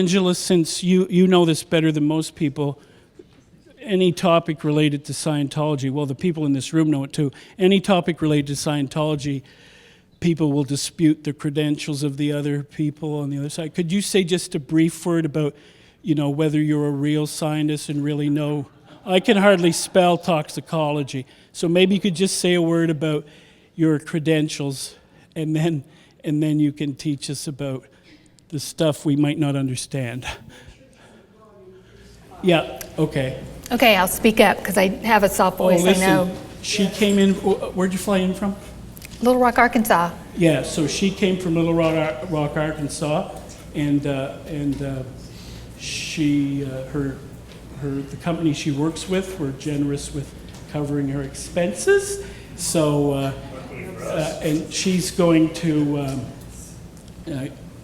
Angela, since you know this better than most people, any topic related to Scientology, well, the people in this room know it too, any topic related to Scientology, people will dispute the credentials of the other people on the other side. Could you say just a brief word about, whether you're a real scientist and really know? I can hardly spell toxicology, so maybe you could just say a word about your credentials, and then you can teach us about the stuff we might not understand. Yeah, okay. Okay, I'll speak up because I have a soft voice, listen, I know. She came in, where'd you fly in from? Little Rock, Arkansas. Yeah, so she came from Little Rock, Arkansas, and she, the company she works with were generous with covering her expenses. So, and she's going to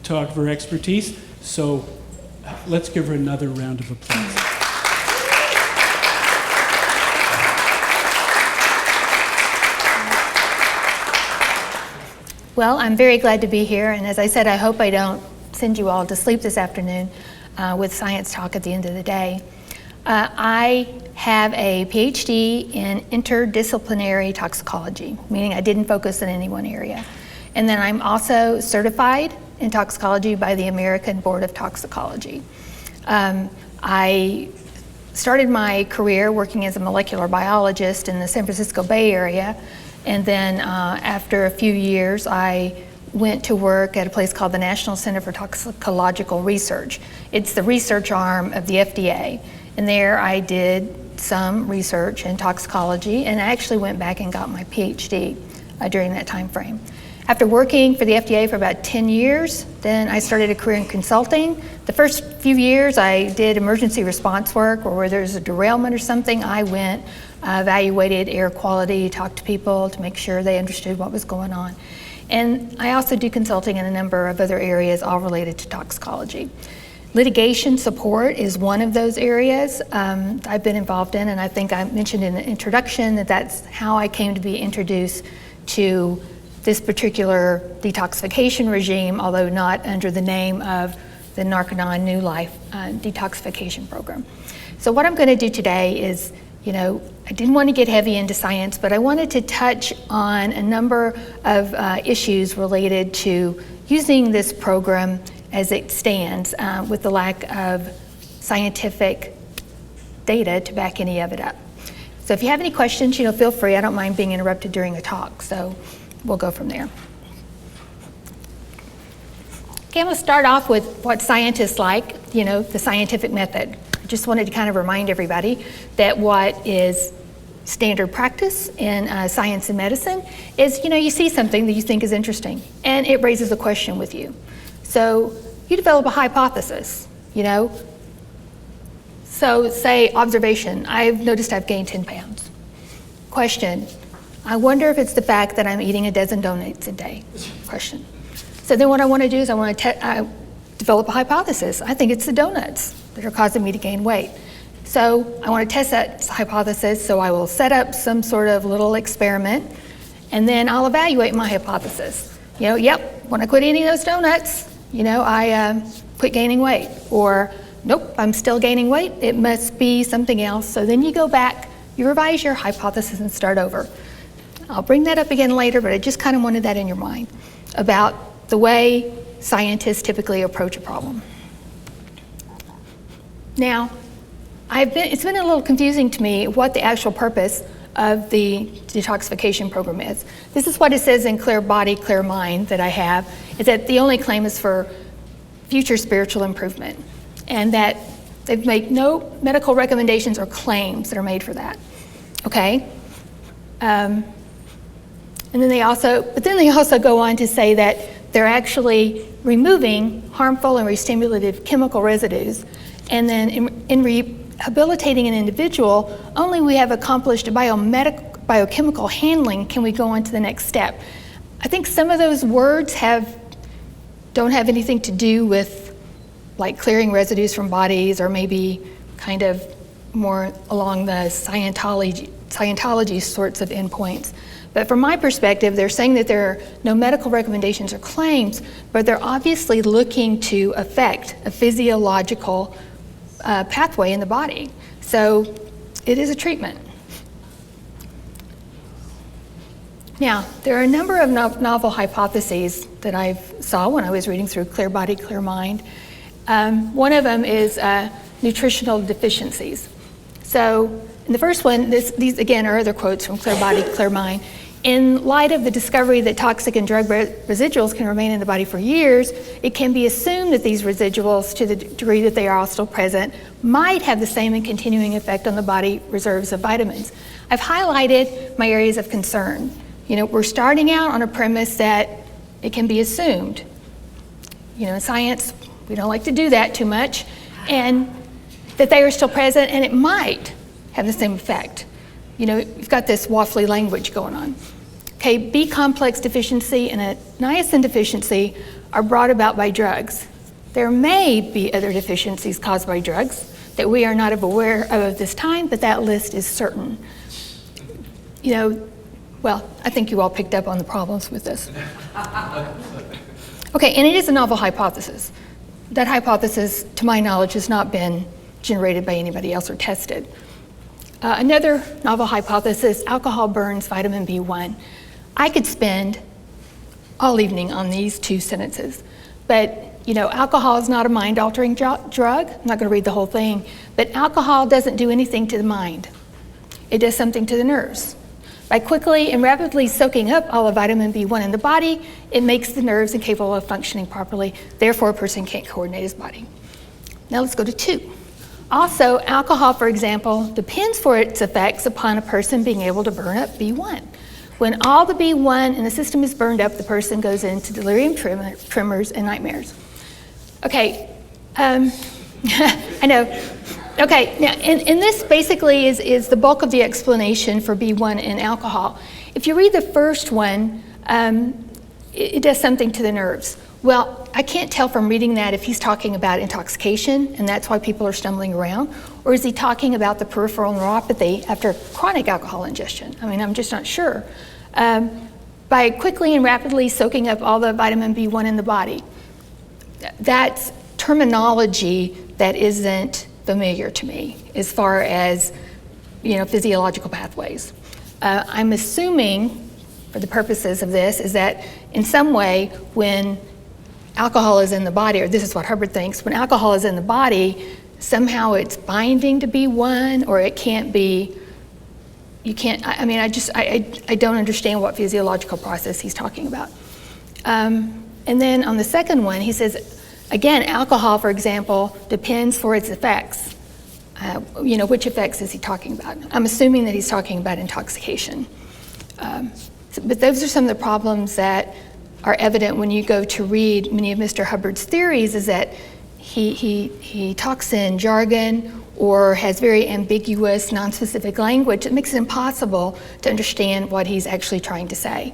talk of her expertise. So, let's give her another round of applause. Well, I'm very glad to be here, and as I said, I hope I don't send you all to sleep this afternoon with science talk at the end of the day. I have a PhD in interdisciplinary toxicology, meaning I didn't focus in any one area. And then I'm also certified in toxicology by the American Board of Toxicology. I started my career working as a molecular biologist in the San Francisco Bay Area, and then after a few years, I went to work at a place called the National Center for Toxicological Research. It's the research arm of the FDA. And there I did some research in toxicology, and I actually went back and got my PhD during that time frame. After working for the FDA for about 10 years, then I started a career in consulting. The first few years I did emergency response work, or where there's a derailment or something, I went, evaluated air quality, talked to people to make sure they understood what was going on. And I also do consulting in a number of other areas, all related to toxicology. Litigation support is one of those areas I've been involved in, and I think I mentioned in the introduction that that's how I came to be introduced to this particular detoxification regime, although not under the name of the Narconon New Life detoxification program. So what I'm going to do today is, I didn't want to get heavy into science, but I wanted to touch on a number of issues related to using this program as it stands with the lack of scientific data to back any of it up. So if you have any questions, feel free. I don't mind being interrupted during a talk, so we'll go from there. Okay, I'm going to start off with what scientists like, the scientific method. I just wanted to kind of remind everybody that what is standard practice in science and medicine is, you see something that you think is interesting, and it raises a question with you. So you develop a hypothesis, So say observation, I've noticed I've gained 10 pounds. Question, I wonder if it's the fact that I'm eating a dozen donuts a day. Question. So then what I want to do is I develop a hypothesis. I think it's the donuts that are causing me to gain weight. So I want to test that hypothesis, so I will set up some sort of little experiment, and then I'll evaluate my hypothesis. Yep, when I quit eating those donuts, I quit gaining weight. Or, nope, I'm still gaining weight. It must be something else. So then you go back, you revise your hypothesis and start over. I'll bring that up again later, but I just kind of wanted that in your mind about the way scientists typically approach a problem. Now, it's been a little confusing to me what the actual purpose of the detoxification program is. This is what it says in Clear Body, Clear Mind that I have, is that the only claim is for future spiritual improvement, and that they've made no medical recommendations or claims that are made for that, okay? And then they also go on to say that they're actually removing harmful and restimulative chemical residues, and then in rehabilitating an individual, only we have accomplished biochemical handling can we go on to the next step. I think some of those words don't have anything to do with like clearing residues from bodies, or maybe kind of more along the Scientology sorts of endpoints. But from my perspective, they're saying that there are no medical recommendations or claims, but they're obviously looking to affect a physiological pathway in the body. So it is a treatment. Now, there are a number of novel hypotheses that I saw when I was reading through Clear Body, Clear Mind. One of them is nutritional deficiencies. So in the first one, these again are other quotes from Clear Body, Clear Mind. In light of the discovery that toxic and drug residuals can remain in the body for years, it can be assumed that these residuals, to the degree that they are all still present, might have the same and continuing effect on the body reserves of vitamins. I've highlighted my areas of concern. You know, we're starting out on a premise that it can be assumed. You know, in science, we don't like to do that too much, and that they are still present and it might have the same effect. You know, you've got this waffly language going on. Okay, B-complex deficiency and a niacin deficiency are brought about by drugs. There may be other deficiencies caused by drugs that we are not aware of at this time, but that list is certain. You know, well, I think you all picked up on the problems with this. Okay, and it is a novel hypothesis. That hypothesis, to my knowledge, has not been generated by anybody else or tested. Another novel hypothesis, alcohol burns vitamin B1. I could spend all evening on these two sentences, but you know, alcohol is not a mind-altering drug. I'm not going to read the whole thing, but alcohol doesn't do anything to the mind. It does something to the nerves. By quickly and rapidly soaking up all the vitamin B1 in the body, it makes the nerves incapable of functioning properly. Therefore, a person can't coordinate his body. Now let's go to 2. Also, alcohol, for example, depends for its effects upon a person being able to burn up B1. When all the B1 in the system is burned up, the person goes into delirium tremors and nightmares. Okay, I know. Okay, now, and this basically is the bulk of the explanation for B1 in alcohol. If you read the first one, it does something to the nerves. Well, I can't tell from reading that if he's talking about intoxication, and that's why people are stumbling around, or is he talking about the peripheral neuropathy after chronic alcohol ingestion? I mean, I'm just not sure. By quickly and rapidly soaking up all the vitamin B1 in the body, that's terminology that isn't familiar to me as far as, you know, physiological pathways. I'm assuming, for the purposes of this, is that in some way when alcohol is in the body, or this is what Hubbard thinks, when alcohol is in the body, somehow it's binding to B1, or it can't be, you can't, I mean, I don't understand what physiological process he's talking about. And then on the second one, he says, again, alcohol, for example, depends for its effects. You know, which effects is he talking about? I'm assuming that he's talking about intoxication. But those are some of the problems that are evident when you go to read many of Mr. Hubbard's theories, is that he talks in jargon or has very ambiguous, non-specific language that makes it impossible to understand what he's actually trying to say.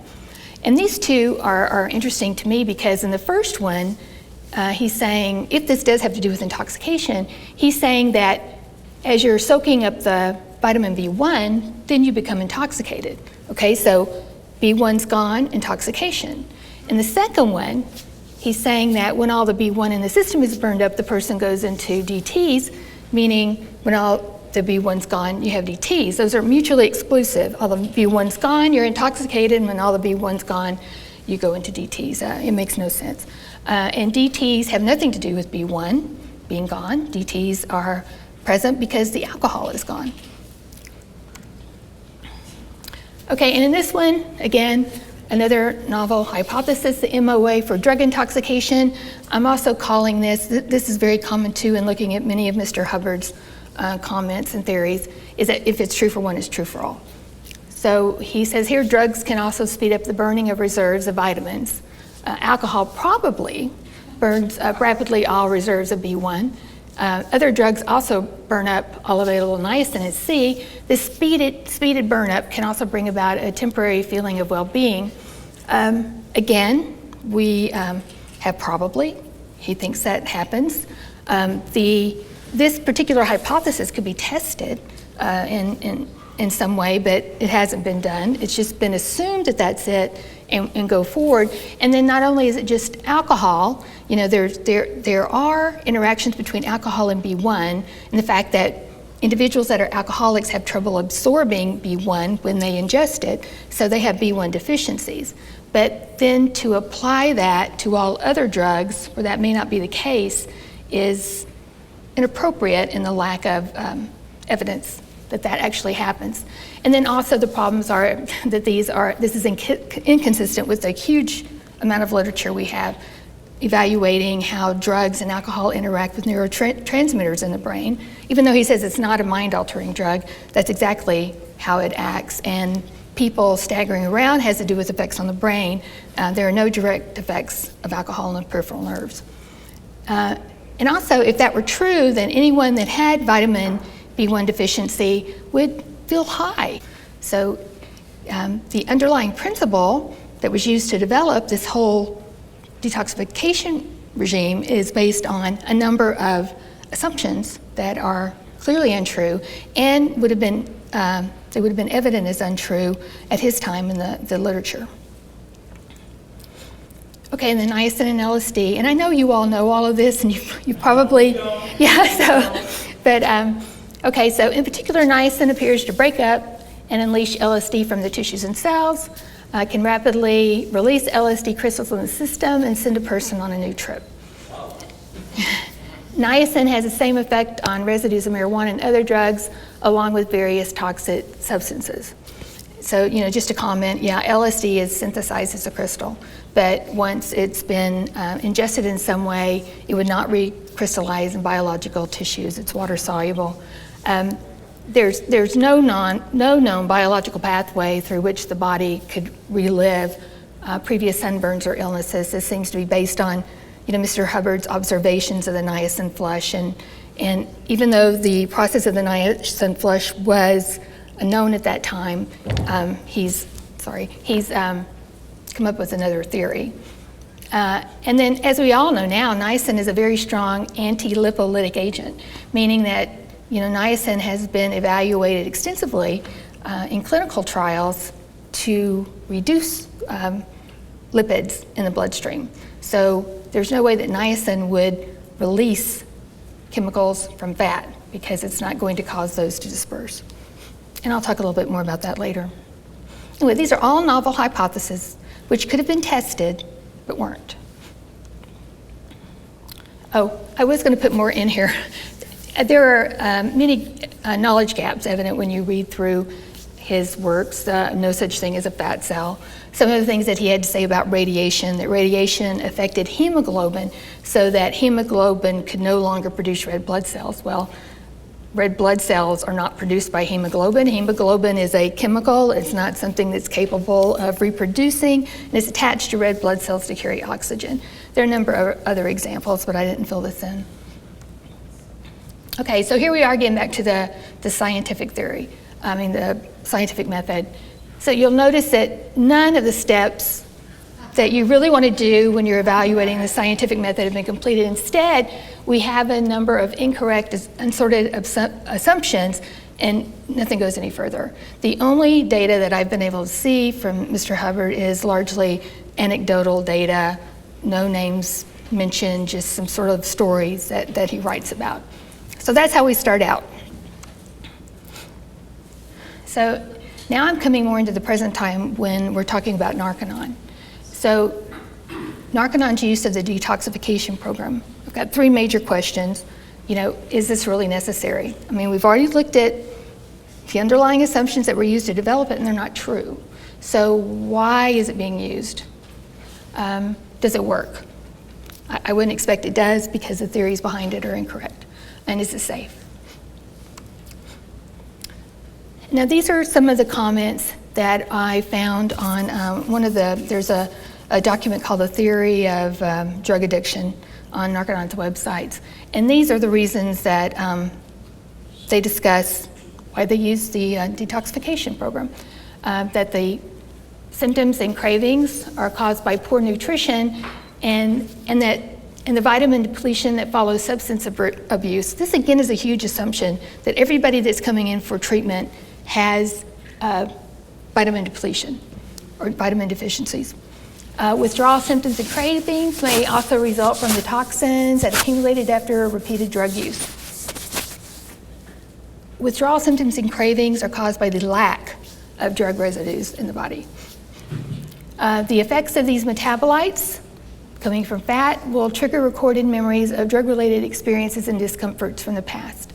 And these two are interesting to me because in the first one, he's saying, if this does have to do with intoxication, he's saying that as you're soaking up the vitamin B1, then you become intoxicated. Okay, so B1's gone, intoxication. In the second one, he's saying that when all the B1 in the system is burned up, the person goes into DTs, meaning when all the B1's gone, you have DTs. Those are mutually exclusive. All the B1's gone, you're intoxicated, and when all the B1's gone, you go into DTs. It makes no sense. And DTs have nothing to do with B1 being gone. DTs are present because the alcohol is gone. Okay, and in this one, again, another novel hypothesis, the MOA for drug intoxication. I'm also calling this is very common too in looking at many of Mr. Hubbard's comments and theories, is that if it's true for one, it's true for all. So he says here, drugs can also speed up the burning of reserves of vitamins. Alcohol probably burns up rapidly all reserves of B1. Other drugs also burn up all available niacin and C. This speeded burn up can also bring about a temporary feeling of well-being. Again, we have probably, he thinks that happens. This particular hypothesis could be tested in in some way, but it hasn't been done. It's just been assumed that that's it and go forward. And then not only is it just alcohol, you know, there are interactions between alcohol and B1, and the fact that individuals that are alcoholics have trouble absorbing B1 when they ingest it, so they have B1 deficiencies. But then to apply that to all other drugs, where that may not be the case, is inappropriate in the lack of evidence that actually happens. And then also the problems are that this is inconsistent with the huge amount of literature we have evaluating how drugs and alcohol interact with neurotransmitters in the brain. Even though he says it's not a mind-altering drug, that's exactly how it acts. And people staggering around has to do with effects on the brain. There are no direct effects of alcohol on the peripheral nerves. And also, if that were true, then anyone that had vitamin B1 deficiency would feel high. So the underlying principle that was used to develop this whole detoxification regime is based on a number of assumptions that are clearly untrue and would have been evident as untrue at his time in the literature. Okay, and then niacin and LSD, and I know you all know all of this, and you probably, okay, so in particular, niacin appears to break up and unleash LSD from the tissues and cells, can rapidly release LSD crystals in the system and send a person on a new trip. Niacin has the same effect on residues of marijuana and other drugs, along with various toxic substances. So, you know, just to comment, yeah, LSD is synthesized as a crystal, but once it's been ingested in some way, it would not recrystallize in biological tissues. It's water soluble. There's no known biological pathway through which the body could relive previous sunburns or illnesses. This seems to be based on, you know, Mr. Hubbard's observations of the niacin flush, and even though the process of the niacin flush was known at that time, he's come up with another theory. And then, as we all know now, niacin is a very strong anti-lipolytic agent, meaning that, you know, niacin has been evaluated extensively in clinical trials to reduce lipids in the bloodstream. So there's no way that niacin would release chemicals from fat because it's not going to cause those to disperse. And I'll talk a little bit more about that later. Anyway, these are all novel hypotheses which could have been tested but weren't. Oh, I was going to put more in here. There are many knowledge gaps evident when you read through his works. No such thing as a fat cell. Some of the things that he had to say about radiation, that radiation affected hemoglobin so that hemoglobin could no longer produce red blood cells. Well, red blood cells are not produced by hemoglobin. Hemoglobin is a chemical. It's not something that's capable of reproducing, and it's attached to red blood cells to carry oxygen. There are a number of other examples, but I didn't fill this in. Okay, so here we are getting back to the scientific theory, the scientific method. So you'll notice that none of the steps that you really want to do when you're evaluating the scientific method have been completed. Instead, we have a number of incorrect, unsorted assumptions, and nothing goes any further. The only data that I've been able to see from Mr. Hubbard is largely anecdotal data, no names mentioned, just some sort of stories that he writes about. So that's how we start out. So now I'm coming more into the present time when we're talking about Narconon. So Narconon's use of the detoxification program. I've got three major questions. You know, is this really necessary? I mean, we've already looked at the underlying assumptions that were used to develop it, and they're not true. So why is it being used? Does it work? I wouldn't expect it does because the theories behind it are incorrect. And is it safe? Now, these are some of the comments that I found on there's a document called The Theory of Drug Addiction on Narconon's websites. And these are the reasons that they discuss why they use the detoxification program. That the symptoms and cravings are caused by poor nutrition and the vitamin depletion that follows substance abuse. This again is a huge assumption that everybody that's coming in for treatment has vitamin depletion or vitamin deficiencies. Withdrawal symptoms and cravings may also result from the toxins that accumulated after repeated drug use. Withdrawal symptoms and cravings are caused by the lack of drug residues in the body. The effects of these metabolites coming from fat will trigger recorded memories of drug-related experiences and discomforts from the past.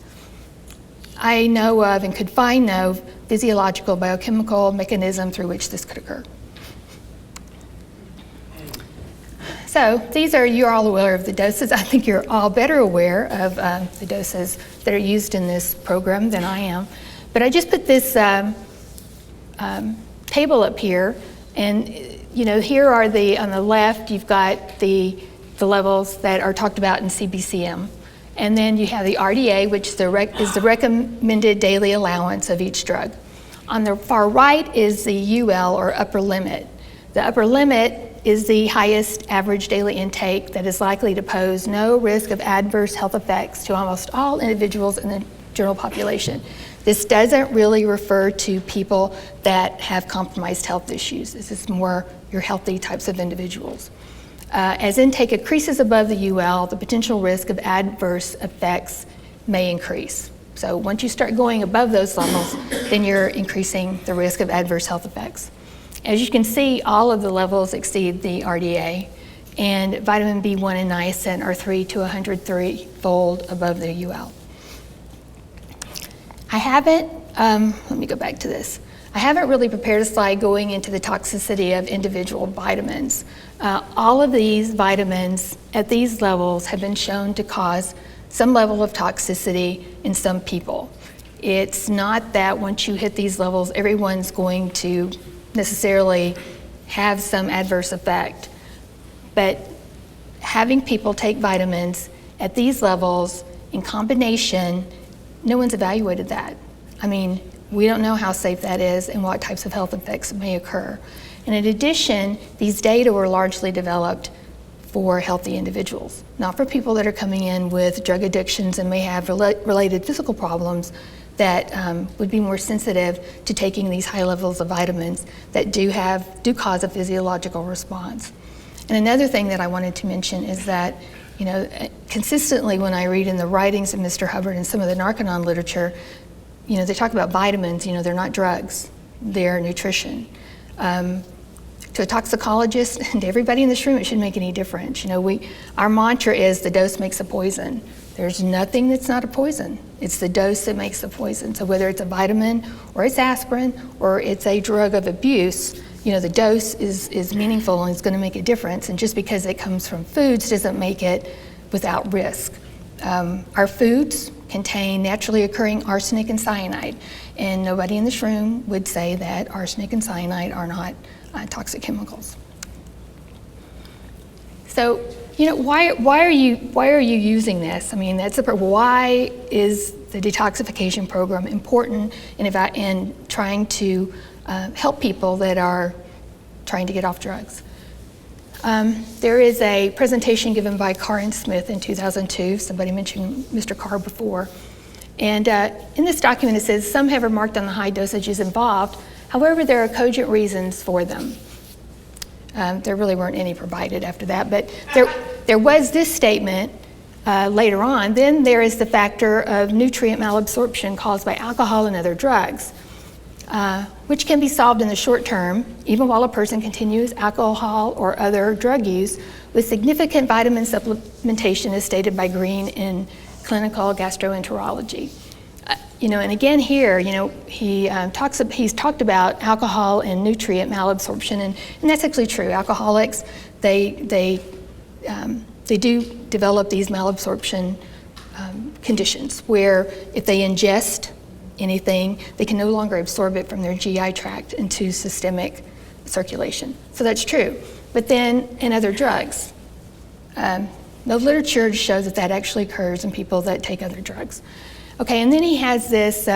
I know of and could find no physiological biochemical mechanism through which this could occur. So you're all aware of the doses. I think you're all better aware of the doses that are used in this program than I am. But I just put this table up here, and here are on the left, you've got the levels that are talked about in CBCM. And then you have the RDA, which is the recommended daily allowance of each drug. On the far right is the UL, or upper limit. The upper limit is the highest average daily intake that is likely to pose no risk of adverse health effects to almost all individuals in the general population. This doesn't really refer to people that have compromised health issues. This is more your healthy types of individuals. As intake increases above the UL, the potential risk of adverse effects may increase. So once you start going above those levels, then you're increasing the risk of adverse health effects. As you can see, all of the levels exceed the RDA, and vitamin B1 and niacin are 3 to 103-fold above the UL. I haven't, let me go back to this. I haven't really prepared a slide going into the toxicity of individual vitamins. All of these vitamins at these levels have been shown to cause some level of toxicity in some people. It's not that once you hit these levels, everyone's going to necessarily have some adverse effect, but having people take vitamins at these levels in combination, no one's evaluated that. I mean, we don't know how safe that is and what types of health effects may occur. And in addition, these data were largely developed for healthy individuals, not for people that are coming in with drug addictions and may have related physical problems that would be more sensitive to taking these high levels of vitamins that do cause a physiological response. And another thing that I wanted to mention is that, consistently when I read in the writings of Mr. Hubbard and some of the Narconon literature, they talk about vitamins, they're not drugs, they're nutrition. To a toxicologist and to everybody in this room, it shouldn't make any difference. Our mantra is the dose makes a poison. There's nothing that's not a poison. It's the dose that makes the poison. So whether it's a vitamin or it's aspirin or it's a drug of abuse, the dose is meaningful and it's going to make a difference. And just because it comes from foods doesn't make it without risk. Our foods contain naturally occurring arsenic and cyanide, and nobody in this room would say that arsenic and cyanide are not toxic chemicals. So, why are you using this? I mean, why is the detoxification program important in trying to help people that are trying to get off drugs? There is a presentation given by Carr and Smith in 2002. Somebody mentioned Mr. Carr before. And in this document it says, some have remarked on the high dosages involved. However, there are cogent reasons for them. There really weren't any provided after that, but there was this statement later on. Then there is the factor of nutrient malabsorption caused by alcohol and other drugs, which can be solved in the short term, even while a person continues alcohol or other drug use, with significant vitamin supplementation as stated by Green in Clinical Gastroenterology. And again here, he's talked about alcohol and nutrient malabsorption, and that's actually true. Alcoholics, they do develop these malabsorption conditions where if they ingest anything, they can no longer absorb it from their GI tract into systemic circulation. So that's true. But then in other drugs, the literature shows that actually occurs in people that take other drugs. Okay, and then he has this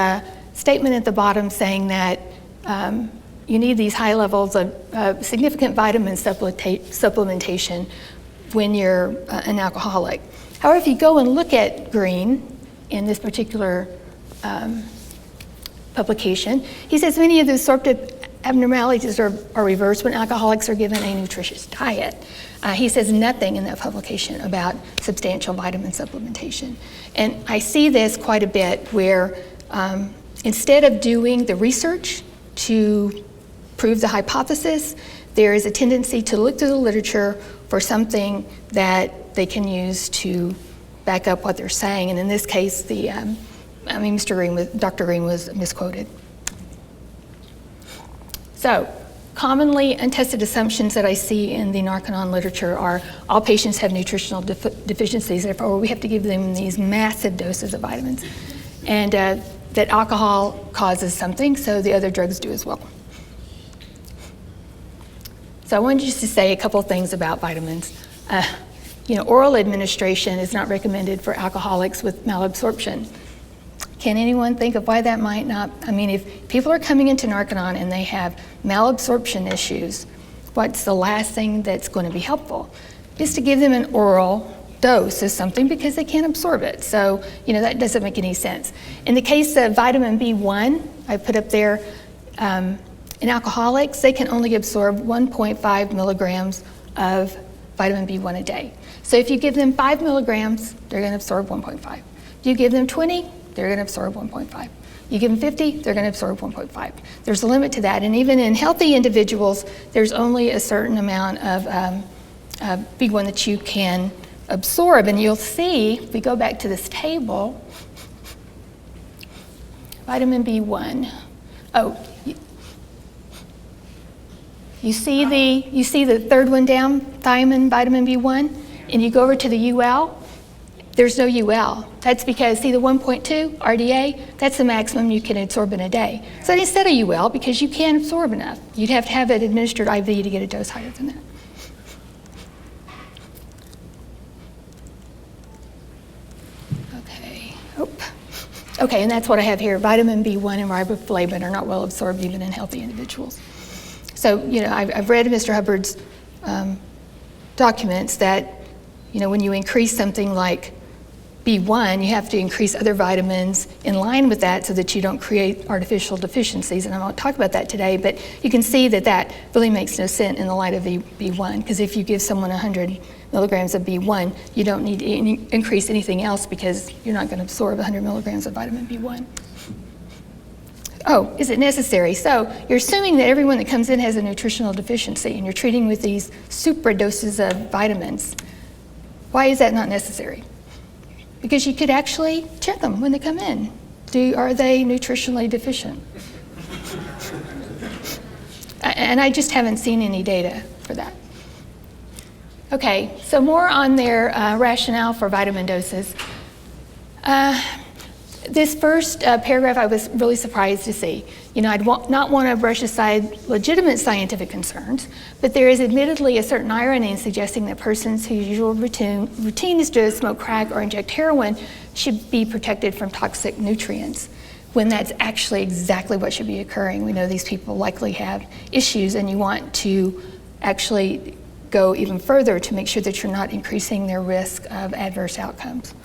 statement at the bottom saying that you need these high levels of significant vitamin supplementation when you're an alcoholic. However, if you go and look at Green in this particular publication. He says many of the absorptive abnormalities are reversed when alcoholics are given a nutritious diet. He says nothing in that publication about substantial vitamin supplementation. And I see this quite a bit where instead of doing the research to prove the hypothesis, there is a tendency to look through the literature for something that they can use to back up what they're saying. And in this case, Dr. Green was misquoted. So, commonly untested assumptions that I see in the Narconon literature are all patients have nutritional deficiencies, therefore we have to give them these massive doses of vitamins. And that alcohol causes something, so the other drugs do as well. So I wanted just to say a couple things about vitamins. Oral administration is not recommended for alcoholics with malabsorption. Can anyone think of why that might not? I mean, if people are coming into Narconon and they have malabsorption issues, what's the last thing that's going to be helpful? Is to give them an oral dose of something because they can't absorb it. So, that doesn't make any sense. In the case of vitamin B1, I put up there, in alcoholics, they can only absorb 1.5 milligrams of vitamin B1 a day. So if you give them 5 milligrams, they're going to absorb 1.5. If you give them 20, they're going to absorb 1.5. You give them 50, they're going to absorb 1.5. There's a limit to that, and even in healthy individuals, there's only a certain amount of B1 that you can absorb. And you'll see, if we go back to this table, vitamin B1. You see the third one down, thiamine, vitamin B1, and you go over to the UL. There's no UL. That's because, see the 1.2 RDA, that's the maximum you can absorb in a day. So instead of UL, because you can't absorb enough, you'd have to have it administered IV to get a dose higher than that. Okay, and that's what I have here. Vitamin B1 and riboflavin are not well absorbed even in healthy individuals. So, I've read Mr. Hubbard's documents that, when you increase something like B1, you have to increase other vitamins in line with that so that you don't create artificial deficiencies. And I won't talk about that today, but you can see that that really makes no sense in the light of B1, because if you give someone 100 milligrams of B1, you don't need to increase anything else because you're not going to absorb 100 milligrams of vitamin B1. Oh, is it necessary? So you're assuming that everyone that comes in has a nutritional deficiency and you're treating with these super doses of vitamins. Why is that not necessary? Because you could actually check them when they come in. Are they nutritionally deficient? And I just haven't seen any data for that. Okay, so more on their rationale for vitamin doses. This first paragraph I was really surprised to see. I'd not want to brush aside legitimate scientific concerns, but there is admittedly a certain irony in suggesting that persons whose usual routine is to smoke crack or inject heroin should be protected from toxic nutrients, when that's actually exactly what should be occurring. We know these people likely have issues, and you want to actually go even further to make sure that you're not increasing their risk of adverse outcomes.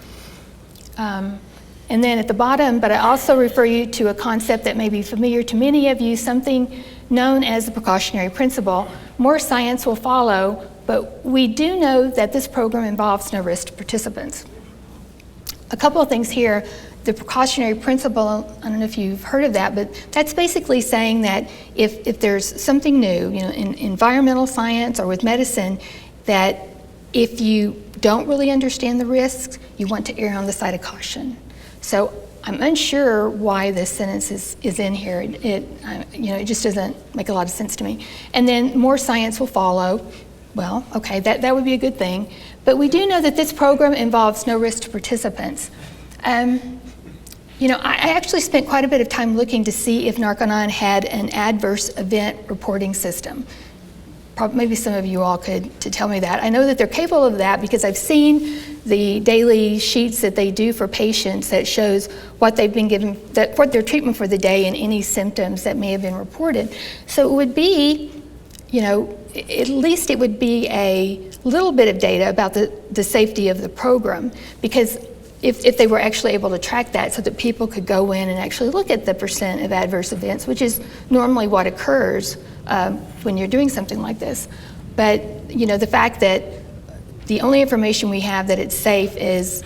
And then at the bottom, but I also refer you to a concept that may be familiar to many of you, something known as the precautionary principle. More science will follow, but we do know that this program involves no risk to participants. A couple of things here. The precautionary principle, I don't know if you've heard of that, but that's basically saying that if there's something new, in environmental science or with medicine, that if you don't really understand the risks, you want to err on the side of caution. So I'm unsure why this sentence is in here. It just doesn't make a lot of sense to me. And then more science will follow. Well, okay, that would be a good thing. But we do know that this program involves no risk to participants. I actually spent quite a bit of time looking to see if Narconon had an adverse event reporting system. Maybe some of you all could tell me that. I know that they're capable of that because I've seen the daily sheets that they do for patients that shows what they've been given, what their treatment for the day and any symptoms that may have been reported. So it would be, at least it would be a little bit of data about the safety of the program, because if they were actually able to track that so that people could go in and actually look at the percent of adverse events, which is normally what occurs when you're doing something like this. But the fact that the only information we have that it's safe is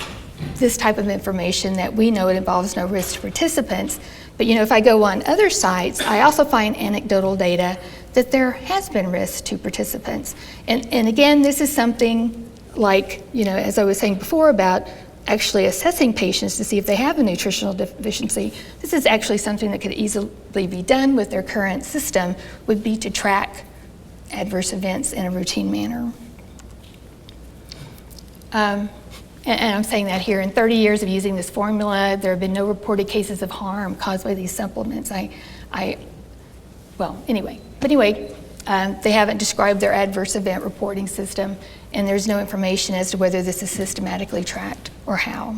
this type of information that we know it involves no risk to participants. But if I go on other sites, I also find anecdotal data that there has been risk to participants. And again, this is something like, as I was saying before about actually assessing patients to see if they have a nutritional deficiency. This is actually something that could easily be done with their current system, would be to track adverse events in a routine manner. And I'm saying that here, in 30 years of using this formula, there have been no reported cases of harm caused by these supplements. They haven't described their adverse event reporting system, and there's no information as to whether this is systematically tracked or how.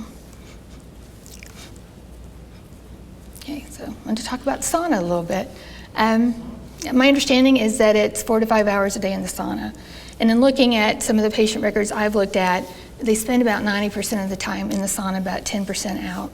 Okay, so I want to talk about sauna a little bit. My understanding is that it's 4 to 5 hours a day in the sauna. And in looking at some of the patient records I've looked at, they spend about 90% of the time in the sauna, about 10% out.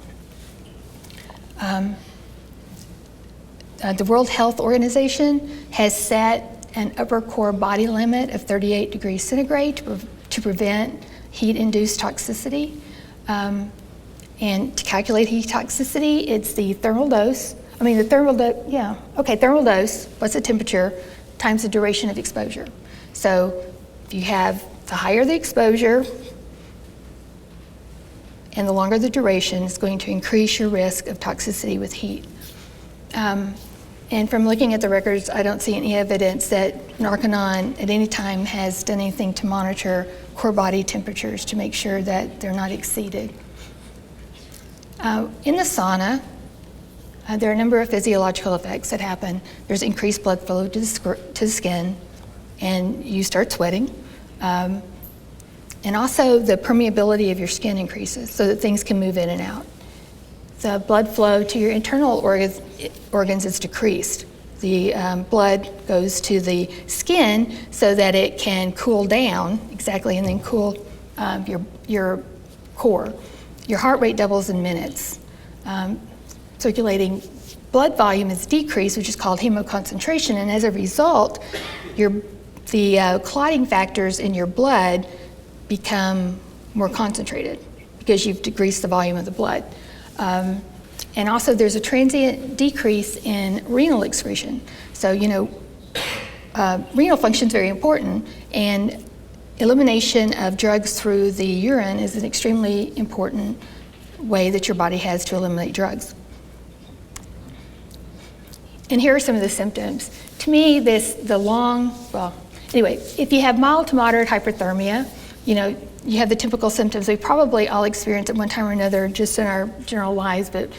The World Health Organization has set an upper core body limit of 38 degrees centigrade to prevent heat-induced toxicity. And to calculate heat toxicity, it's the thermal dose. Thermal dose, what's the temperature, times the duration of exposure. So if you have, the higher the exposure and the longer the duration, it's going to increase your risk of toxicity with heat. And from looking at the records, I don't see any evidence that Narconon at any time has done anything to monitor core body temperatures to make sure that they're not exceeded. In the sauna, there are a number of physiological effects that happen. There's increased blood flow to the skin, and you start sweating. And also the permeability of your skin increases so that things can move in and out. The blood flow to your internal organs is decreased. The blood goes to the skin so that it can cool down, exactly, and then cool your core. Your heart rate doubles in minutes. Circulating blood volume is decreased, which is called hemoconcentration, and as a result, the clotting factors in your blood become more concentrated because you've decreased the volume of the blood. And also there's a transient decrease in renal excretion. So, renal function is very important, and elimination of drugs through the urine is an extremely important way that your body has to eliminate drugs. And here are some of the symptoms. To me, if you have mild to moderate hyperthermia, you have the typical symptoms we probably all experience at one time or another just in our general lives, but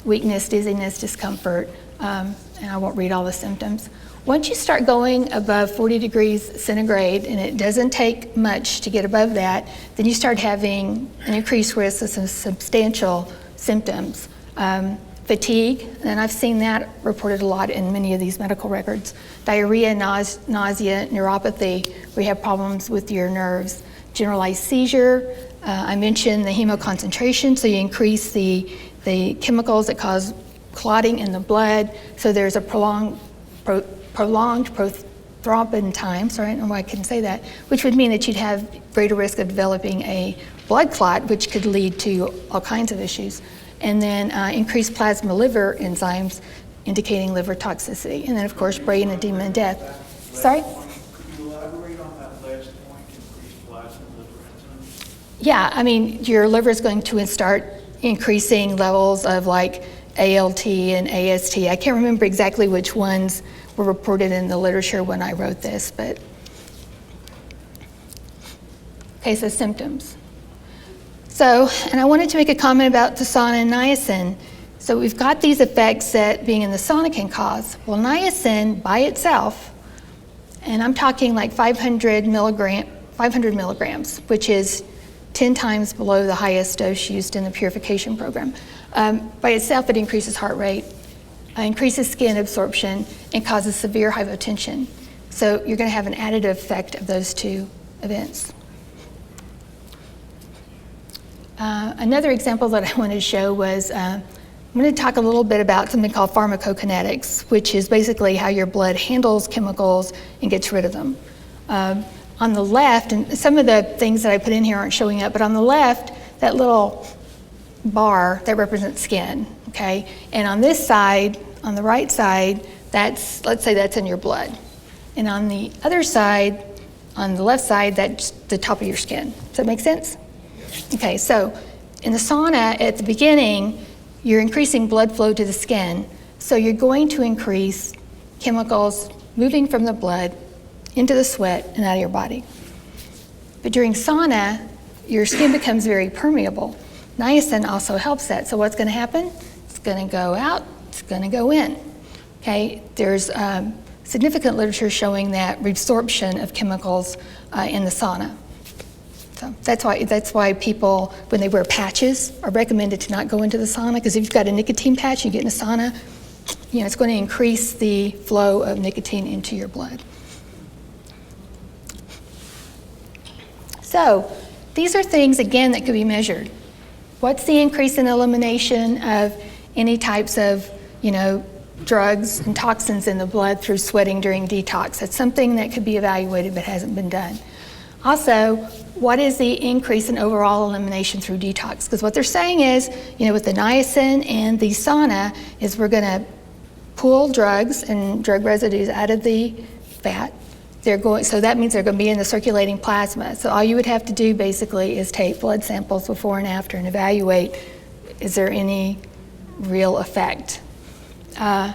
weakness, dizziness, discomfort, and I won't read all the symptoms. Once you start going above 40 degrees centigrade, and it doesn't take much to get above that, then you start having an increased risk of some substantial symptoms. Fatigue, and I've seen that reported a lot in many of these medical records. Diarrhea, nausea, neuropathy, we have problems with your nerves. Generalized seizure, I mentioned the hemoconcentration, so you increase the chemicals that cause clotting in the blood, so there's a prolonged prothrombin time, sorry, I don't know why I couldn't say that, which would mean that you'd have greater risk of developing a blood clot, which could lead to all kinds of issues. And then increased plasma liver enzymes indicating liver toxicity. And then, of course, brain edema and death. Sorry? Could you elaborate on that last point, increased plasma liver enzymes? Yeah, your liver is going to start increasing levels of like ALT and AST. I can't remember exactly which ones were reported in the literature when I wrote this, but. Okay, so symptoms. So, and I wanted to make a comment about the sauna and niacin. So we've got these effects that being in the sauna can cause. Well, niacin by itself, and I'm talking like 500 milligrams, which is 10 times below the highest dose used in the purification program. By itself, it increases heart rate, increases skin absorption, and causes severe hypotension. So you're going to have an additive effect of those two events. Another example that I wanted to show was, I'm going to talk a little bit about something called pharmacokinetics, which is basically how your blood handles chemicals and gets rid of them. On the left, and some of the things that I put in here aren't showing up, but on the left, that little bar, that represents skin, okay? And on this side, on the right side, that's, let's say that's in your blood. And on the other side, on the left side, that's the top of your skin. Does that make sense? Okay, so in the sauna, at the beginning, you're increasing blood flow to the skin, so you're going to increase chemicals moving from the blood into the sweat and out of your body. But during sauna, your skin becomes very permeable. Niacin also helps that, so what's going to happen? It's going to go out, it's going to go in. Okay, there's significant literature showing that reabsorption of chemicals in the sauna. So that's why people, when they wear patches, are recommended to not go into the sauna, because if you've got a nicotine patch and you get in a sauna, you know, it's going to increase the flow of nicotine into your blood. So these are things, again, that could be measured. What's the increase in elimination of any types of, you know, drugs and toxins in the blood through sweating during detox? That's something that could be evaluated but hasn't been done. Also, what is the increase in overall elimination through detox? Because what they're saying is, you know, with the niacin and the sauna, is we're going to pull drugs and drug residues out of the fat. So that means they're going to be in the circulating plasma. So all you would have to do basically is take blood samples before and after and evaluate, is there any real effect? And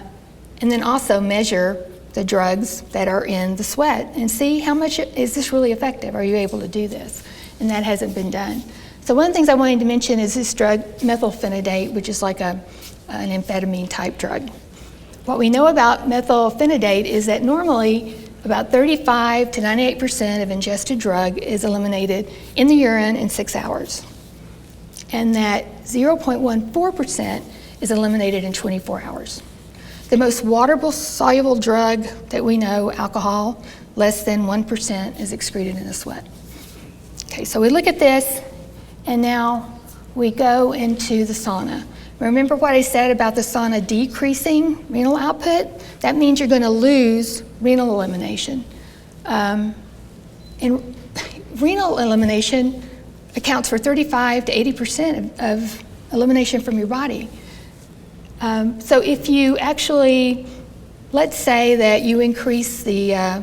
then also measure the drugs that are in the sweat and see how much, is this really effective? Are you able to do this? And that hasn't been done. So one of the things I wanted to mention is this drug, methylphenidate, which is like an amphetamine type drug. What we know about methylphenidate is that normally about 35 to 98% of ingested drug is eliminated in the urine in 6 hours. And that 0.14% is eliminated in 24 hours. The most water-soluble drug that we know, alcohol, less than 1% is excreted in the sweat. Okay, so we look at this, and now we go into the sauna. Remember what I said about the sauna decreasing renal output? That means you're going to lose renal elimination. And renal elimination accounts for 35 to 80% of elimination from your body. So if you actually, let's say that you increase you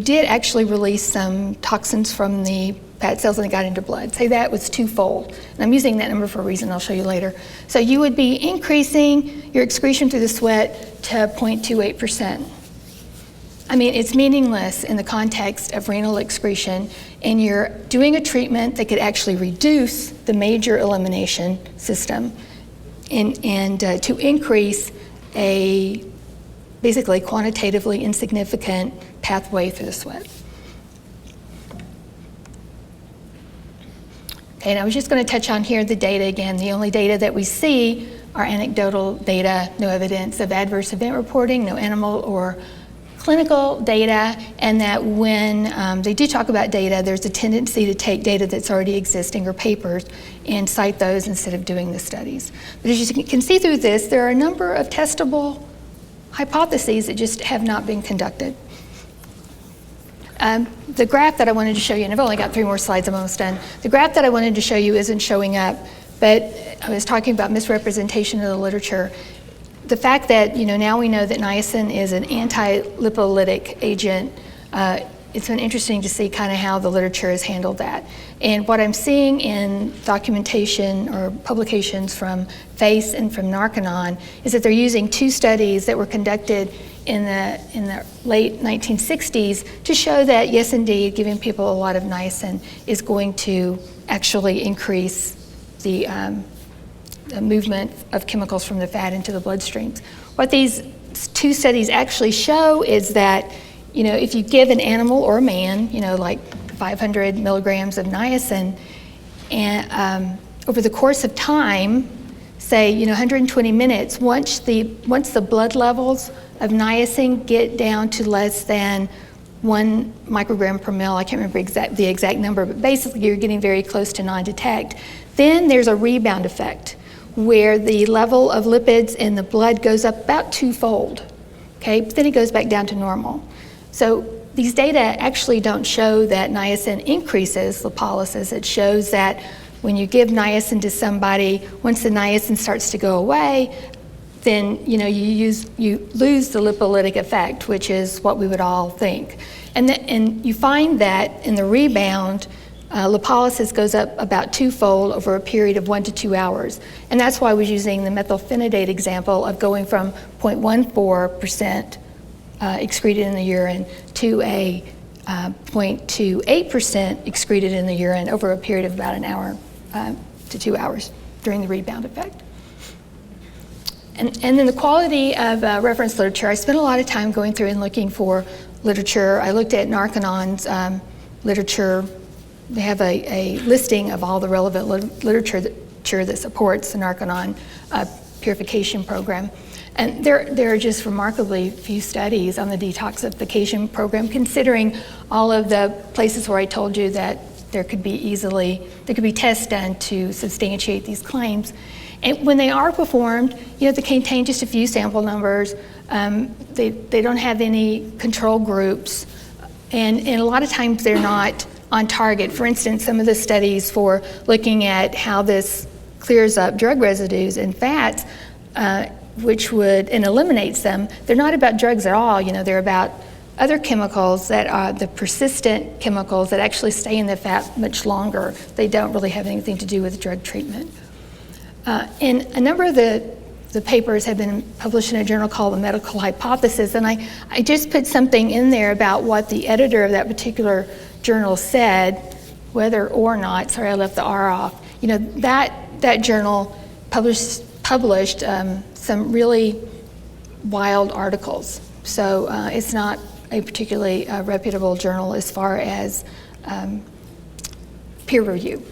did actually release some toxins from the fat cells and they got into blood. Say that was twofold. And I'm using that number for a reason I'll show you later. So you would be increasing your excretion through the sweat to 0.28%. I mean, it's meaningless in the context of renal excretion, and you're doing a treatment that could actually reduce the major elimination system and to increase a basically quantitatively insignificant pathway through the sweat. Okay, and I was just going to touch on here the data again. The only data that we see are anecdotal data, no evidence of adverse event reporting, no animal or clinical data, and that when they do talk about data, there's a tendency to take data that's already existing or papers and cite those instead of doing the studies. But as you can see through this, there are a number of testable hypotheses that just have not been conducted. The graph that I wanted to show you, and I've only got 3 more slides, I'm almost done. The graph that I wanted to show you isn't showing up, but I was talking about misrepresentation of the literature. The fact that, you know, now we know that niacin is an anti-lipolytic agent, it's been interesting to see kind of how the literature has handled that. And what I'm seeing in documentation or publications from FACE and from Narconon is that they're using 2 studies that were conducted in the late 1960s to show that, yes, indeed, giving people a lot of niacin is going to actually increase the movement of chemicals from the fat into the bloodstreams. What these 2 studies actually show is that, you know, if you give an animal or a man, you know, like 500 milligrams of niacin, and over the course of time, say, you know, 120 minutes, once the blood levels of niacin get down to less than 1 microgram per mil. I can't remember the exact number, but basically you're getting very close to non-detect. Then there's a rebound effect where the level of lipids in the blood goes up about 2-fold, okay? But then it goes back down to normal. So these data actually don't show that niacin increases lipolysis. It shows that when you give niacin to somebody, once the niacin starts to go away, then you lose the lipolytic effect, which is what we would all think. And you find that in the rebound, lipolysis goes up about 2-fold over a period of 1 to 2 hours. And that's why I was using the methylphenidate example of going from 0.14% excreted in the urine to a 0.28% excreted in the urine over a period of about an hour to 2 hours during the rebound effect. And then the quality of reference literature, I spent a lot of time going through and looking for literature. I looked at Narconon's literature. They have a listing of all the relevant literature that supports the Narconon purification program. And there are just remarkably few studies on the detoxification program, considering all of the places where I told you that there could be tests done to substantiate these claims. And when they are performed, they contain just a few sample numbers. They don't have any control groups, and a lot of times they're not on target. For instance, some of the studies for looking at how this clears up drug residues and fats, and eliminates them, they're not about drugs at all. They're about other chemicals that are the persistent chemicals that actually stay in the fat much longer. They don't really have anything to do with drug treatment. And a number of the papers have been published in a journal called The Medical Hypothesis, and I just put something in there about what the editor of that particular journal said, whether or not, sorry I left the R off, that journal published some really wild articles. So it's not a particularly reputable journal as far as peer review.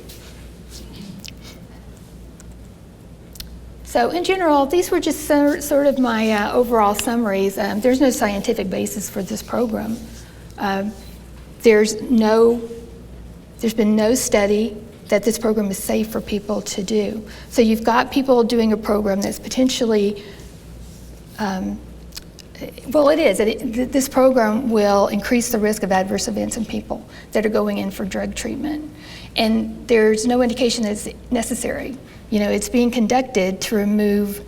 So in general, these were just sort of my overall summaries. There's no scientific basis for this program. There's been no study that this program is safe for people to do. So you've got people doing a program that's potentially, this program will increase the risk of adverse events in people that are going in for drug treatment. And there's no indication that it's necessary. It's being conducted to remove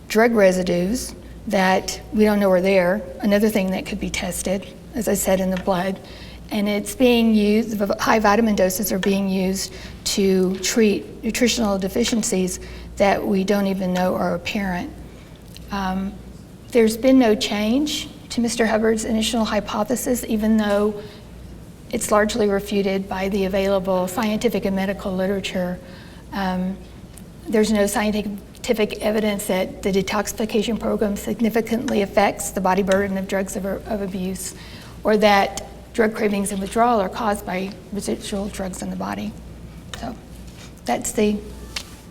drug residues that we don't know are there, another thing that could be tested, as I said, in the blood. And it's being used, high vitamin doses are being used to treat nutritional deficiencies that we don't even know are apparent. There's been no change to Mr. Hubbard's initial hypothesis, even though it's largely refuted by the available scientific and medical literature. There's no scientific evidence that the detoxification program significantly affects the body burden of drugs of abuse, or that drug cravings and withdrawal are caused by residual drugs in the body. So that's the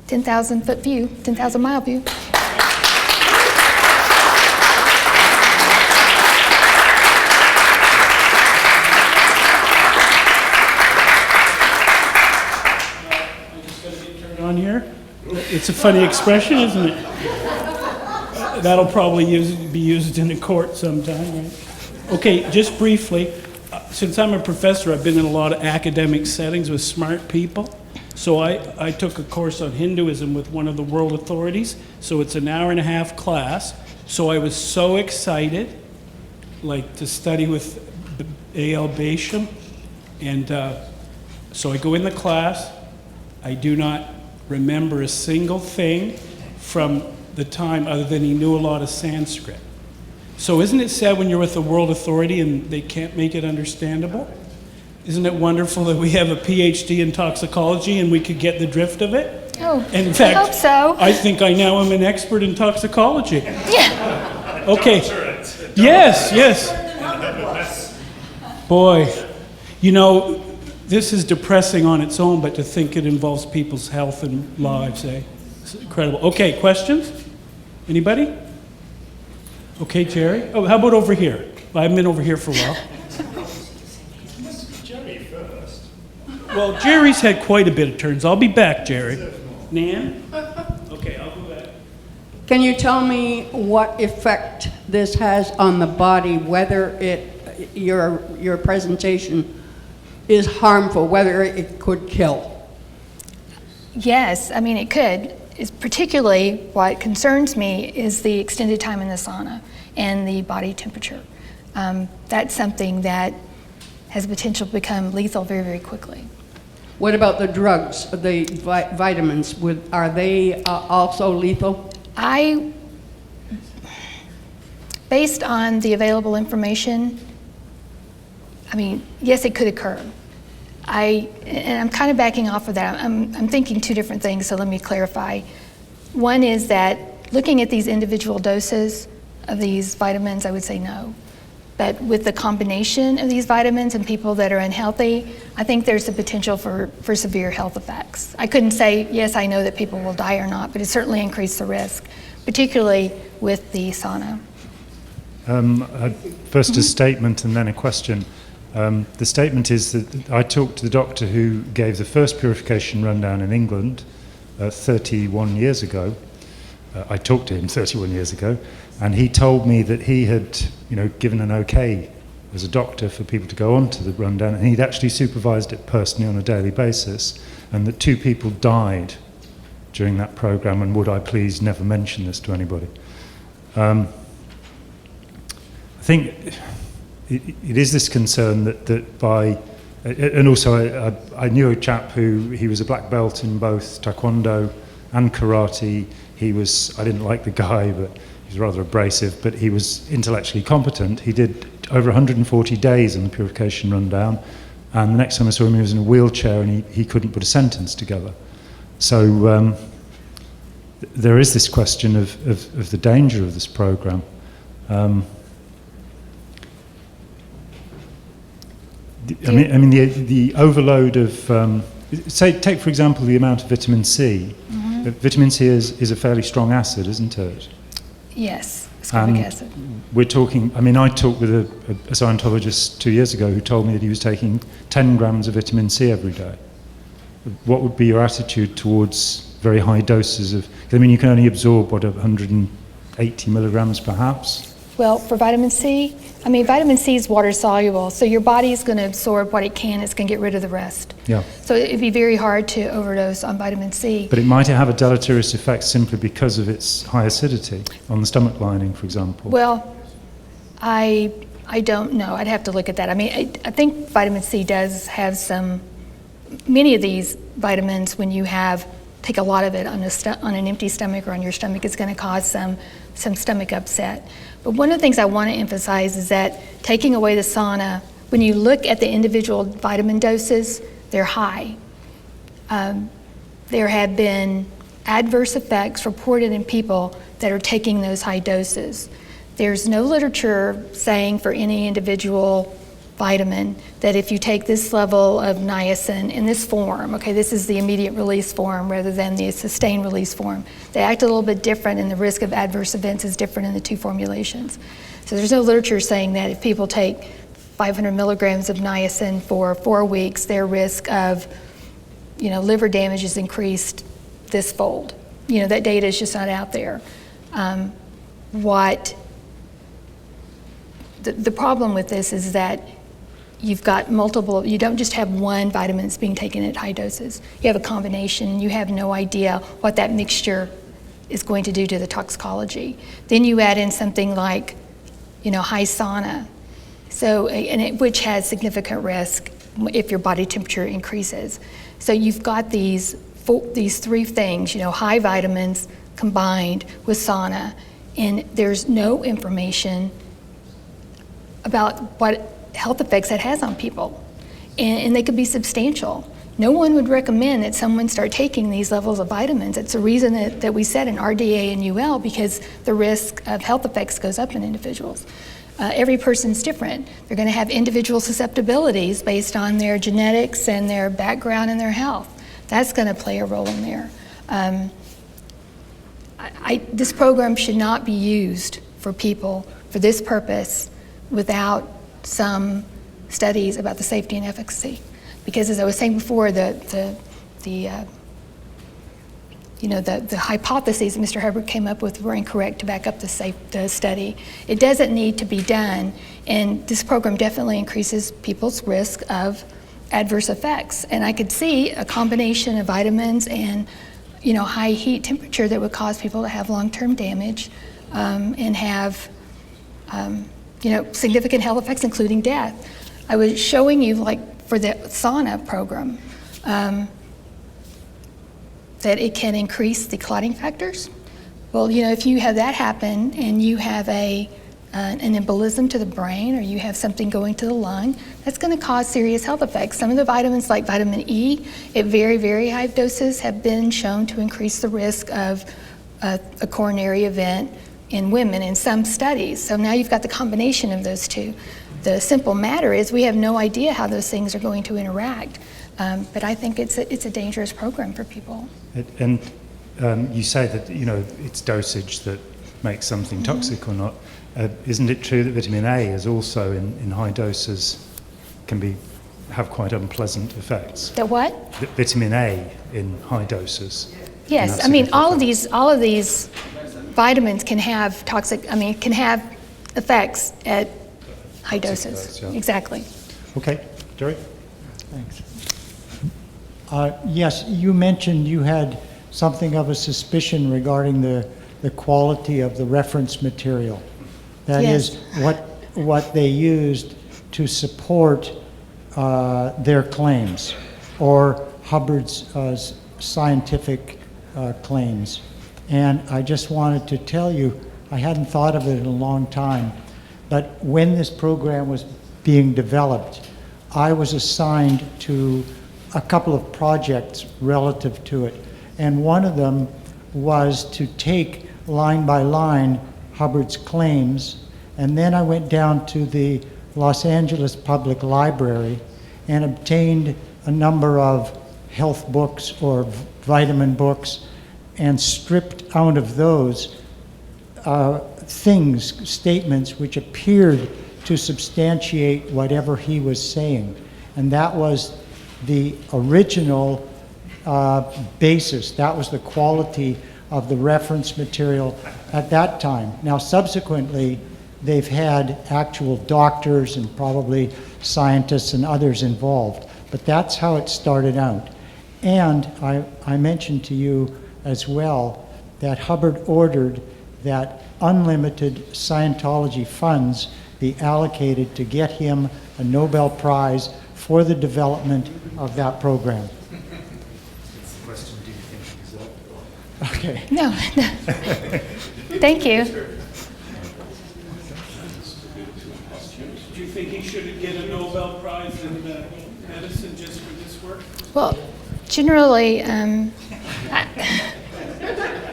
10,000-foot view, 10,000-mile view. On here. It's a funny expression, isn't it? That'll probably be used in a court sometime, right? Okay, just briefly, since I'm a professor, I've been in a lot of academic settings with smart people. So I took a course on Hinduism with one of the world authorities. So it's an hour-and-a-half class. So I was so excited, to study with A.L. Basham. And so I go in the class. I do not remember a single thing from the time other than he knew a lot of Sanskrit. So isn't it sad when you're with a world authority and they can't make it understandable? Isn't it wonderful that we have a PhD in toxicology and we could get the drift of it? Oh, in fact, I hope so. I think I now am an expert in toxicology. Yeah. Okay. Yes. Boy, this is depressing on its own, but to think it involves people's health and lives, It's incredible. Okay, questions? Anybody? Okay, Jerry. Oh, how about over here? I haven't been over here for a while. Well, Jerry's had quite a bit of turns. I'll be back, Jerry. Nan? Okay, I'll go back. Can you tell me what effect this has on the body, whether your presentation is harmful, whether it could kill? Yes, I mean, it could. Particularly what concerns me is the extended time in the sauna and the body temperature. That's something that has potential to become lethal very, very quickly. What about the drugs, the vitamins? Are they also lethal? Based on the available information, I mean, yes, it could occur. And I'm kind of backing off of that. I'm thinking two different things, so let me clarify. One is that looking at these individual doses of these vitamins, I would say no. But with the combination of these vitamins in people that are unhealthy, I think there's the potential for severe health effects. I couldn't say, yes, I know that people will die or not, but it certainly increased the risk, particularly with the sauna. First a statement and then a question. The statement is that I talked to the doctor who gave the first purification rundown in England 31 years ago. I talked to him 31 years ago, and he told me that he had, given an okay as a doctor for people to go on to the rundown, and he'd actually supervised it personally on a daily basis, and that 2 people died during that program, and would I please never mention this to anybody. I think it is this concern that by, and also I knew a chap who, he was a black belt in both Taekwondo and karate. I didn't like the guy, but he was rather abrasive, but he was intellectually competent. He did over 140 days on the purification rundown, and the next time I saw him, he was in a wheelchair and he couldn't put a sentence together. So there is this question of the danger of this program. The overload of, take for example the amount of vitamin C. Mm-hmm. Vitamin C is a fairly strong acid, isn't it? Yes, ascorbic acid. We're talking, I talked with a Scientologist 2 years ago who told me that he was taking 10 grams of vitamin C every day. What would be your attitude towards very high doses of, you can only absorb, 180 milligrams perhaps? Well, for vitamin C, vitamin C is water soluble, so your body is going to absorb what it can, it's going to get rid of the rest. Yeah. So it'd be very hard to overdose on vitamin C. But it might have a deleterious effect simply because of its high acidity on the stomach lining, for example. Well, I don't know. I'd have to look at that. I think vitamin C does have many of these vitamins, when you take a lot of it on an empty stomach or on your stomach, it's going to cause some stomach upset. But one of the things I want to emphasize is that taking away the sauna, when you look at the individual vitamin doses, they're high. There have been adverse effects reported in people that are taking those high doses. There's no literature saying for any individual vitamin that if you take this level of niacin in this form, okay, this is the immediate release form rather than the sustained release form, they act a little bit different and the risk of adverse events is different in the 2 formulations. So there's no literature saying that if people take 500 milligrams of niacin for 4 weeks, their risk of liver damage is increased this fold. That data is just not out there. The problem with this is that you've got multiple, you don't just have one vitamin that's being taken at high doses. You have a combination, you have no idea what that mixture is going to do to the toxicology. Then you add in something like, high sauna, which has significant risk if your body temperature increases. So you've got these 3 things, high vitamins combined with sauna, and there's no information about what health effects that has on people, and they could be substantial. No one would recommend that someone start taking these levels of vitamins. It's the reason that we said in RDA and UL, because the risk of health effects goes up in individuals. Every person's different. They're going to have individual susceptibilities based on their genetics and their background and their health. That's going to play a role in there. This program should not be used for people for this purpose without some studies about the safety and efficacy. because as I was saying before, the hypotheses that Mr. Hubbard came up with were incorrect to back up the study. It doesn't need to be done, and this program definitely increases people's risk of adverse effects. And I could see a combination of vitamins and high heat temperature that would cause people to have long-term damage and have significant health effects, including death. I was showing you, like for the sauna program, that it can increase the clotting factors. Well, if you have that happen and you have an embolism to the brain, or you have something going to the lung, that's going to cause serious health effects. Some of the vitamins, like vitamin E, at very, very high doses have been shown to increase the risk of a coronary event in women in some studies. So now you've got the combination of those two. The simple matter is we have no idea how those things are going to interact. But I think it's a dangerous program for people. And you say that it's dosage that makes something toxic or not. Isn't it true that vitamin A is also in high doses can have quite unpleasant effects? The what? Vitamin A in high doses. Yes, I mean all of these vitamins can have can have effects at high doses. Effects, yeah. Exactly. Okay, Jerry. Thanks. Yes, you mentioned you had something of a suspicion regarding the quality of the reference material. That Yes. is, what they used to support their claims, or Hubbard's scientific claims. And I just wanted to tell you, I hadn't thought of it in a long time, but when this program was being developed, I was assigned to a couple of projects relative to it. And one of them was to take line by line Hubbard's claims, and then I went down to the Los Angeles Public Library and obtained a number of health books or vitamin books and stripped out of those statements which appeared to substantiate whatever he was saying. And that was the original basis. That was the quality of the reference material at that time. Now, subsequently, they've had actual doctors and probably scientists and others involved, but that's how it started out. And I mentioned to you as well that Hubbard ordered that unlimited Scientology funds be allocated to get him a Nobel Prize for the development of that program. Question, do you think is that? Okay. No. Thank you. Do you think he should get a Nobel Prize in medicine just for this work? Well, generally,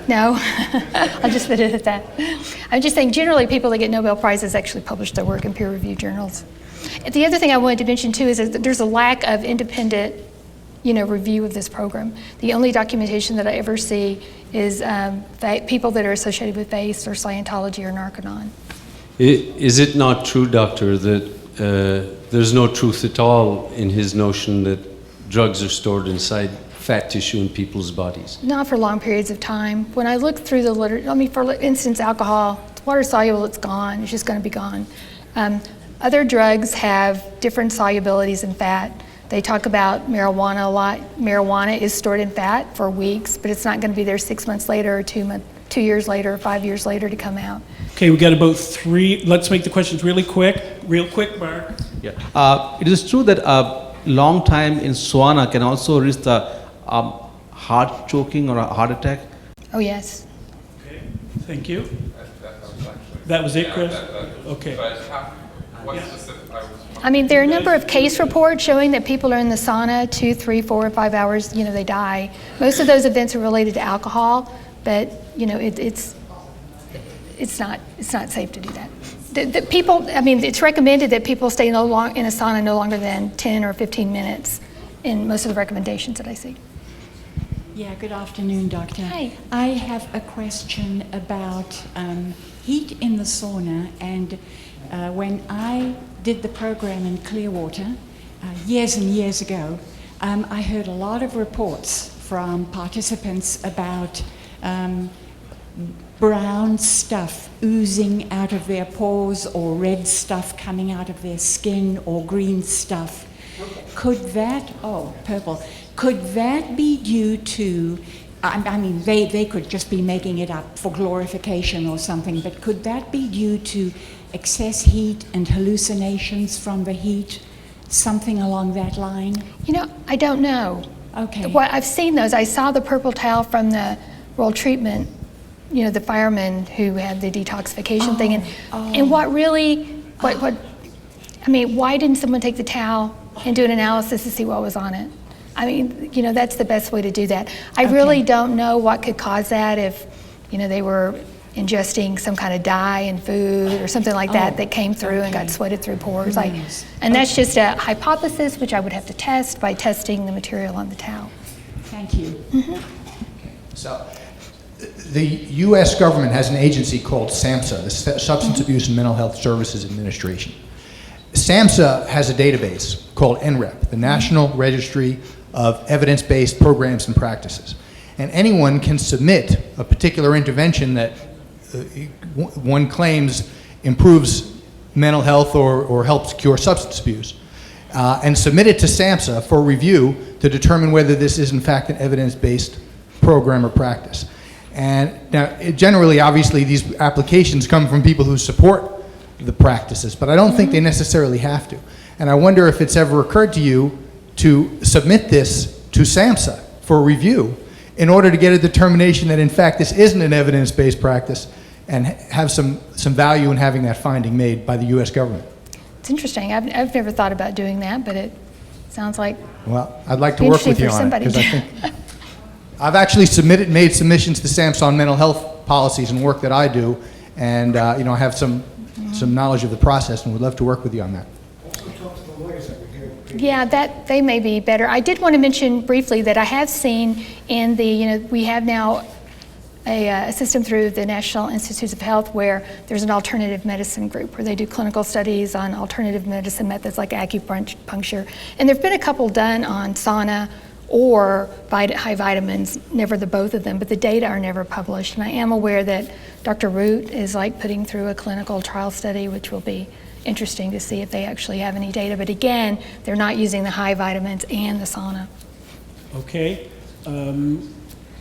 no. I'll just put it at that. I'm just saying, generally, people that get Nobel Prizes actually publish their work in peer-reviewed journals. The other thing I wanted to mention too is that there's a lack of independent, review of this program. The only documentation that I ever see is people that are associated with BASE or Scientology or Narconon. Is it not true, Doctor, that there's no truth at all in his notion that drugs are stored inside fat tissue in people's bodies? Not for long periods of time. When I look through the literature, for instance, alcohol, it's water soluble, it's gone, it's just going to be gone. Other drugs have different solubilities in fat. They talk about marijuana a lot. Marijuana is stored in fat for weeks, but it's not going to be there 6 months later or 2 years later or 5 years later to come out. Okay, we got about 3. Let's make the questions really quick. Real quick, Mark. Yeah. It is true that a long time in sauna can also risk the heart choking or a heart attack. Oh, yes. Okay, thank you. That was it, Chris? Okay. I mean, there are a number of case reports showing that people are in the sauna 2, 3, 4, 5 hours, they die. Most of those events are related to alcohol, but, it's not safe to do that. The people, it's recommended that people stay in a sauna no longer than 10 or 15 minutes in most of the recommendations that I see. Yeah, good afternoon, Doctor. Hi. I have a question about heat in the sauna, and when I did the program in Clearwater, years and years ago, I heard a lot of reports from participants about brown stuff oozing out of their pores, or red stuff coming out of their skin, or green stuff. Could that, purple, could that be due to, I mean, they could just be making it up for glorification or something, but could that be due to excess heat and hallucinations from the heat? Something along that line? You know, I don't know. Okay. What I've seen those, I saw the purple towel from the World Treatment, you know, the firemen who had the detoxification thing, and what really, I mean, why didn't someone take the towel and do an analysis to see what was on it? I mean, you know, that's the best way to do that. I really don't know what could cause that, if, you know, they were ingesting some kind of dye in food or something like that that came through and got sweated through pores. And that's just a hypothesis, which I would have to test by testing the material on the towel. Thank you. So, the U.S. government has an agency called SAMHSA, the Substance Abuse and Mental Health Services Administration. SAMHSA has a database called NREP, the National Registry of Evidence-Based Programs and Practices. And anyone can submit a particular intervention that one claims improves mental health or helps cure substance abuse, and submit it to SAMHSA for review to determine whether this is in fact an evidence-based program or practice. And now, generally, obviously, these applications come from people who support the practices, but I don't think they necessarily have to. And I wonder if it's ever occurred to you to submit this to SAMHSA for review in order to get a determination that in fact this isn't an evidence-based practice, and have some value in having that finding made by the U.S. government. It's interesting. I've never thought about doing that, but it sounds like, well, I'd like to work with you on it, because I think I've actually made submissions to SAMHSA on mental health policies and work that I do, and you know, I have some knowledge of the process, and would love to work with you on that. yeah, that they may be better. I did want to mention briefly that I have seen in the, you know, we have now a system through the National Institutes of Health where there's an alternative medicine group where they do clinical studies on alternative medicine methods like acupuncture. And there have been a couple done on sauna or high vitamins, never the both of them, but the data are never published. And I am aware that Dr. Root is putting through a clinical trial study, which will be interesting to see if they actually have any data. But again, they're not using the high vitamins and the sauna. Okay.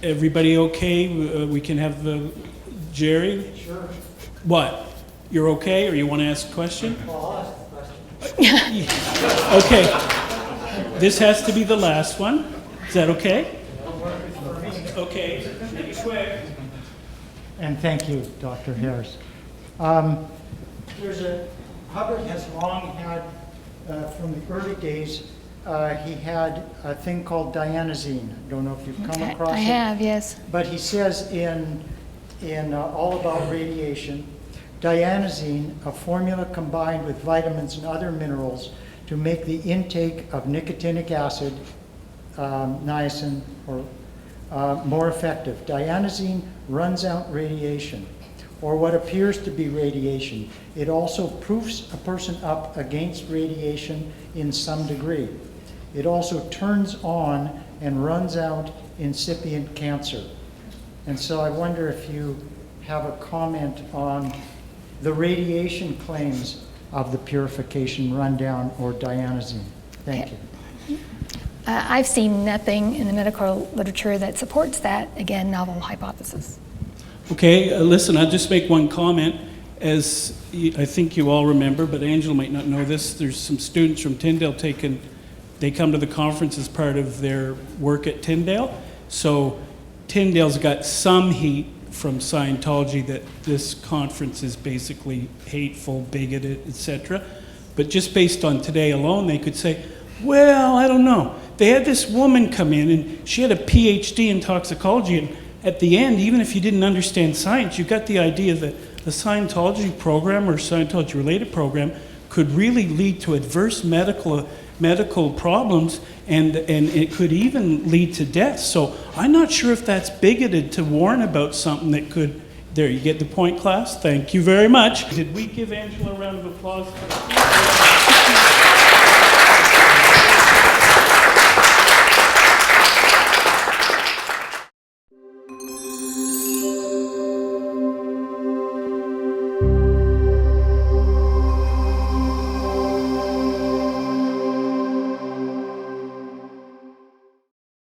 Everybody okay? We can have Jerry? Sure. What? You're okay, or you want to ask a question? Well, I'll ask the question. Okay. This has to be the last one. Is that okay? Okay. Make it quick. And thank you, Dr. Harris. Hubbard has long had, from the early days, he had a thing called dianosine. I don't know if you've come across it. I have, yes. But he says in All About Radiation, dianosine, a formula combined with vitamins and other minerals to make the intake of nicotinic acid, niacin, or more effective. Dianosine runs out radiation, or what appears to be radiation. It also proofs a person up against radiation in some degree. It also turns on and runs out incipient cancer. And so I wonder if you have a comment on the radiation claims of the purification rundown or dianosine. Thank you. I've seen nothing in the medical literature that supports that, again, novel hypothesis. Okay, listen, I'll just make one comment. As I think you all remember, but Angela might not know this, there's some students from Tyndale they come to the conference as part of their work at Tyndale. So Tyndale's got some heat from Scientology that this conference is basically hateful, bigoted, etc. But just based on today alone, they could say, well, I don't know. They had this woman come in and she had a PhD in toxicology, and at the end, even if you didn't understand science, you got the idea that the Scientology program or Scientology-related program could really lead to adverse medical problems, and it could even lead to death. So I'm not sure if that's bigoted to warn about something that could. There, you get the point, class? Thank you very much. Did we give Angela a round of applause?